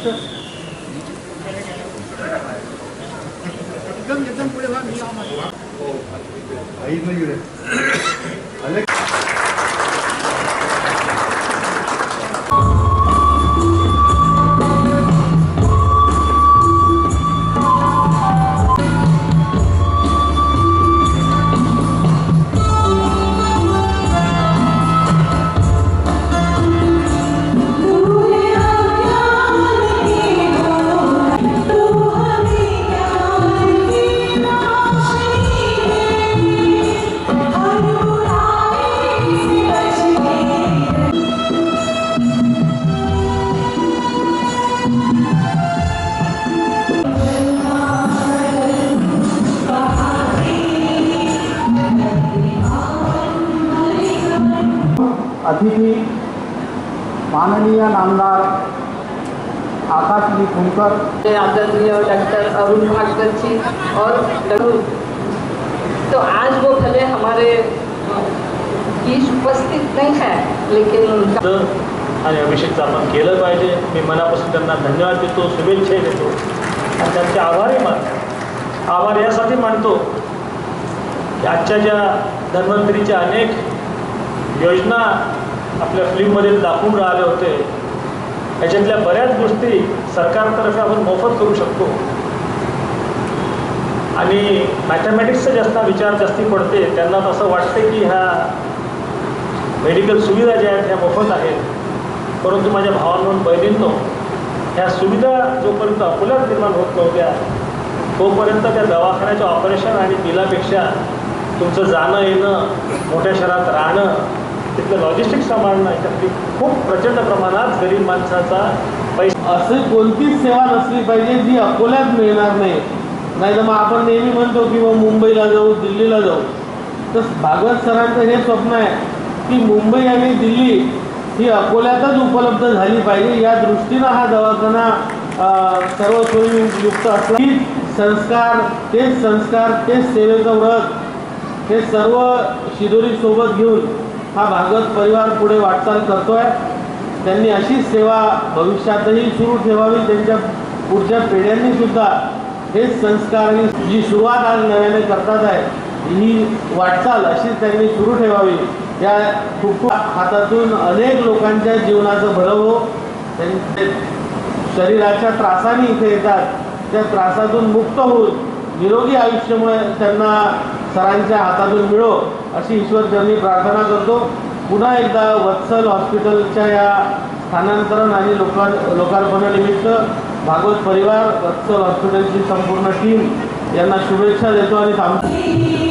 एकदम पुढे व्हा. मी अतिथि माननीय नामदार आकाशजी फुनकर, आदरणीय डॉक्टर अरुण भागवत जी और तो आज वो भले हमारे बीच उपस्थित नहीं है लेकिन आणि अभिषेकचं आपण केलं पाहिजे. मी मनापासून त्यांना धन्यवाद देतो, शुभेच्छा देतो आणि त्यांचे आभारही मानतो. आभार यासाठी मानतो की आजच्या ज्या धन्वंतरीच्या अनेक योजना आपल्या फिल्ममध्ये दाखवून राहिले होते, याच्यातल्या बऱ्याच गोष्टी सरकारतर्फे आपण मोफत करू शकतो आणि मॅथमॅटिक्सचा जास्त विचार जास्ती पडते. त्यांना तसं वाटते की ह्या मेडिकल सुविधा ज्या आहेत ह्या मोफत आहेत, परंतु माझ्या भावांनो बहिणींनो, ह्या सुविधा जोपर्यंत अकोल्यात निर्माण होत नव्हत्या तोपर्यंत त्या दवाखान्याचं ऑपरेशन आणि बिलापेक्षा तुमचं जाणं येणं, मोठ्या शहरात राहणं, तिथलं लॉजिस्टिक्स सांभाळणं याच्यातली खूप प्रचंड प्रमाणात गरीब माणसाचा पैसा. अशी कोणतीच सेवा नसली पाहिजे जी अकोल्यात मिळणार नाही. नाहीतर मग आपण नेहमी म्हणतो की मग मुंबईला जाऊ, दिल्लीला जाऊ. तर भागवत सरांचं हे स्वप्न आहे की मुंबई आणि दिल्ली ही अकोल्यातच उपलब्ध झाली पाहिजे. या दृष्टीनं हा दवाखाना सर्व सोयीयुक्त असला की संस्कार, तेच सेवेचं व्रत, हे सर्व शिदोरीसोबत घेऊन हा भागवत परिवार पुढे वाटचाल करतो आहे. त्यांनी अशीच सेवा भविष्यातही सुरू ठेवावी. त्यांच्या पुढच्या पिढ्यांनी सुद्धा हेच संस्कार आणि जी सुरुवात आज नव्याने करतात आहे ही वाटचाल अशीच त्यांनी सुरू ठेवावी. या खूप हातातून अनेक लोकांच्या जीवनाचं भलं हो. त्यांचे शरीराच्या त्रासाने इथे येतात, त्या त्रासातून मुक्त होऊन निरोगी आयुष्यामुळे त्यांना सरांच्या हातातून मिळो अशी ईश्वरचरणी प्रार्थना करतो. पुन्हा एकदा वत्सल हॉस्पिटलच्या या स्थानांतरण आणि लोकार्पणानिमित्त भागवत परिवार, वत्सल हॉस्पिटलची संपूर्ण टीम यांना शुभेच्छा देतो आणि थांबतो.